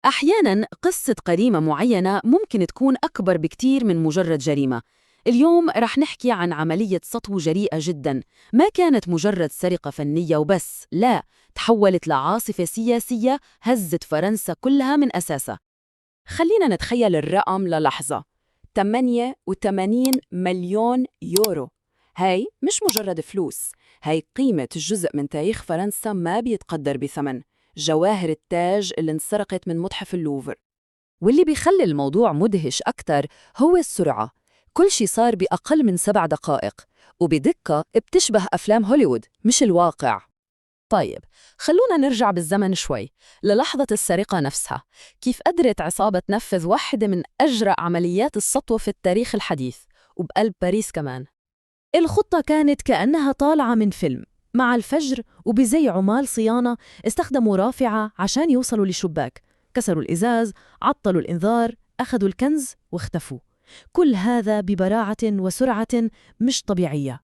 أحياناً قصة جريمة معينة ممكن تكون أكبر بكتير من مجرد جريمة. اليوم رح نحكي عن عملية سطو جريئة جداً، ما كانت مجرد سرقة فنية وبس، لا، تحولت لعاصفة سياسية هزت فرنسا كلها من أساسها. خلينا نتخيل الرقم للحظة. 88 مليون يورو. هاي مش مجرد فلوس، هاي قيمة جزء من تاريخ فرنسا ما بيتقدر بثمن جواهر التاج اللي انسرقت من متحف اللوفر. واللي بيخلي الموضوع مدهش أكتر هو السرعة. كل شي صار بأقل من 7 دقائق، وبدقة بتشبه أفلام هوليوود مش الواقع. طيب، خلونا نرجع بالزمن شوي للحظة السرقة نفسها. كيف قدرت عصابة تنفذ واحدة من أجرأ عمليات السطو في التاريخ الحديث، وبقلب باريس كمان؟ الخطة كانت كأنها طالعة من فيلم. مع الفجر وبزي عمال صيانة استخدموا رافعة عشان يوصلوا للشباك، كسروا الإزاز، عطلوا الإنذار، أخذوا الكنز واختفوا. كل هذا ببراعة وسرعة مش طبيعية.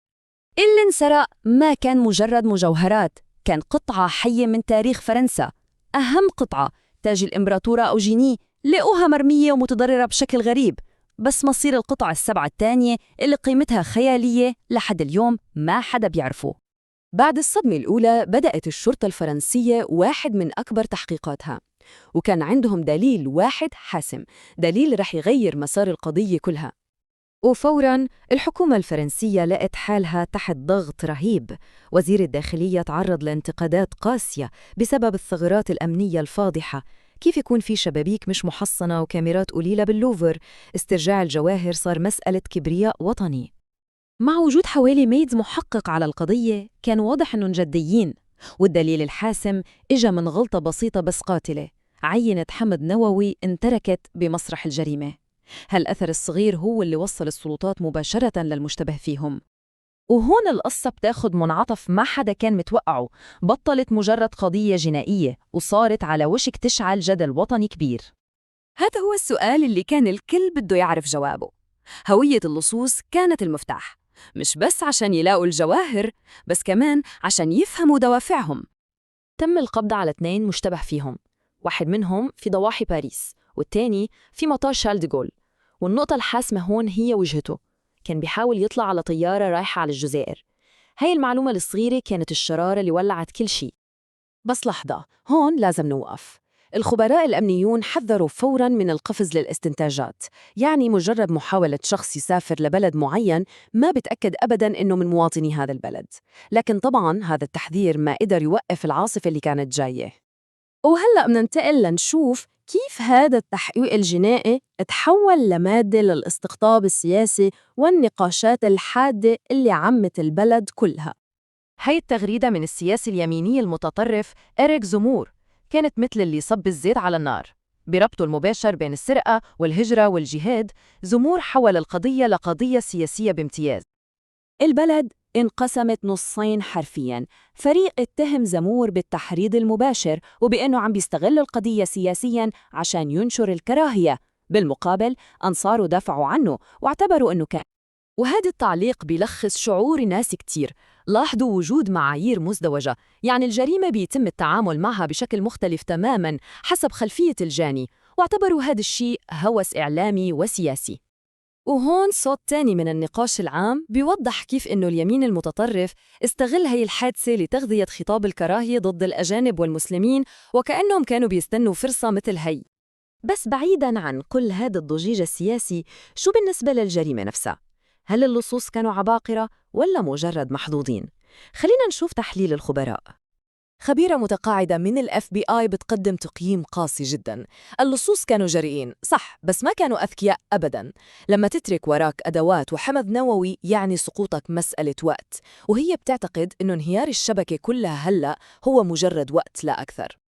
اللي انسرق ما كان مجرد مجوهرات، كان قطعة حية من تاريخ فرنسا. أهم قطعة، تاج الإمبراطورة أوجيني، لقوها مرمية ومتضررة بشكل غريب. بس مصير القطع السبعة التانية اللي قيمتها خيالية لحد اليوم ما حدا بيعرفه. بعد الصدمة الأولى بدأت الشرطة الفرنسية واحد من أكبر تحقيقاتها، وكان عندهم دليل واحد حاسم، دليل رح يغير مسار القضية كلها. وفوراً الحكومة الفرنسية لقت حالها تحت ضغط رهيب. وزير الداخلية تعرض لانتقادات قاسية بسبب الثغرات الأمنية الفاضحة. كيف يكون في شبابيك مش محصنة وكاميرات قليلة باللوفر؟ استرجاع الجواهر صار مسألة كبرياء وطني. مع وجود حوالي 100 محقق على القضية كان واضح أنهم جديين، والدليل الحاسم إجا من غلطة بسيطة بس قاتلة: عينة حمض نووي انتركت بمسرح الجريمة. هالأثر الصغير هو اللي وصل السلطات مباشرة للمشتبه فيهم. وهون القصة بتاخد منعطف ما حدا كان متوقعه. بطلت مجرد قضية جنائية وصارت على وشك تشعل جدل وطني كبير. هذا هو السؤال اللي كان الكل بده يعرف جوابه. هوية اللصوص كانت المفتاح، مش بس عشان يلاقوا الجواهر، بس كمان عشان يفهموا دوافعهم. تم القبض على 2 مشتبه فيهم، واحد منهم في ضواحي باريس والتاني في مطار شارل دي غول. والنقطة الحاسمة هون هي وجهته. كان بيحاول يطلع على طيارة رايحة على الجزائر. هاي المعلومة الصغيرة كانت الشرارة اللي ولعت كل شيء. بس لحظة، هون لازم نوقف. الخبراء الأمنيون حذروا فوراً من القفز للاستنتاجات، يعني مجرد محاولة شخص يسافر لبلد معين ما بتأكد أبداً إنه من مواطني هذا البلد. لكن طبعاً هذا التحذير ما قدر يوقف العاصفة اللي كانت جاية. وهلأ مننتقل لنشوف كيف هذا التحقيق الجنائي تحول لمادة للاستقطاب السياسي والنقاشات الحادة اللي عمت البلد كلها. هاي التغريدة من السياسي اليميني المتطرف إريك زمور كانت مثل اللي صب الزيت على النار. بربطه المباشر بين السرقة والهجرة والجهاد، زمور حول القضية لقضية سياسية بامتياز. البلد انقسمت نصين حرفياً. فريق اتهم زمور بالتحريض المباشر وبأنه عم بيستغل القضية سياسياً عشان ينشر الكراهية. بالمقابل أنصاره دافعوا عنه واعتبروا أنه كان. وهذا التعليق بيلخص شعور ناس كتير. لاحظوا وجود معايير مزدوجة، يعني الجريمة بيتم التعامل معها بشكل مختلف تماماً حسب خلفية الجاني، واعتبروا هذا الشيء هوس إعلامي وسياسي. وهون صوت تاني من النقاش العام بيوضح كيف إنه اليمين المتطرف استغل هي الحادثة لتغذية خطاب الكراهية ضد الأجانب والمسلمين، وكأنهم كانوا بيستنوا فرصة مثل هي. بس بعيداً عن كل هذا الضجيج السياسي، شو بالنسبة للجريمة نفسها؟ هل اللصوص كانوا عباقرة ولا مجرد محظوظين؟ خلينا نشوف تحليل الخبراء. خبيرة متقاعدة من ال FBI بتقدم تقييم قاسي جدا. اللصوص كانوا جريئين صح، بس ما كانوا أذكياء أبدا. لما تترك وراك أدوات وحمض نووي يعني سقوطك مسألة وقت، وهي بتعتقد إنه انهيار الشبكة كلها هلأ هو مجرد وقت لا أكثر.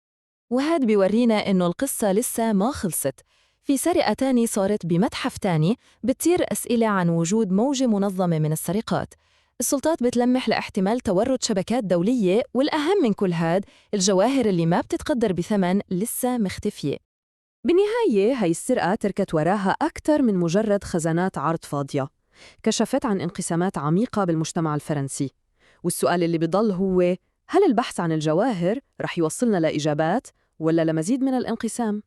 وهذا بيورينا إنه القصة لسه ما خلصت. في سرقة تاني صارت بمتحف تاني بتثير أسئلة عن وجود موجة منظمة من السرقات. السلطات بتلمح لاحتمال تورط شبكات دولية، والأهم من كل هاد الجواهر اللي ما بتتقدر بثمن لسه مختفية. بالنهاية هاي السرقة تركت وراها أكثر من مجرد خزانات عرض فاضية، كشفت عن انقسامات عميقة بالمجتمع الفرنسي. والسؤال اللي بيضل هو: هل البحث عن الجواهر رح يوصلنا لإجابات ولا لمزيد من الانقسام؟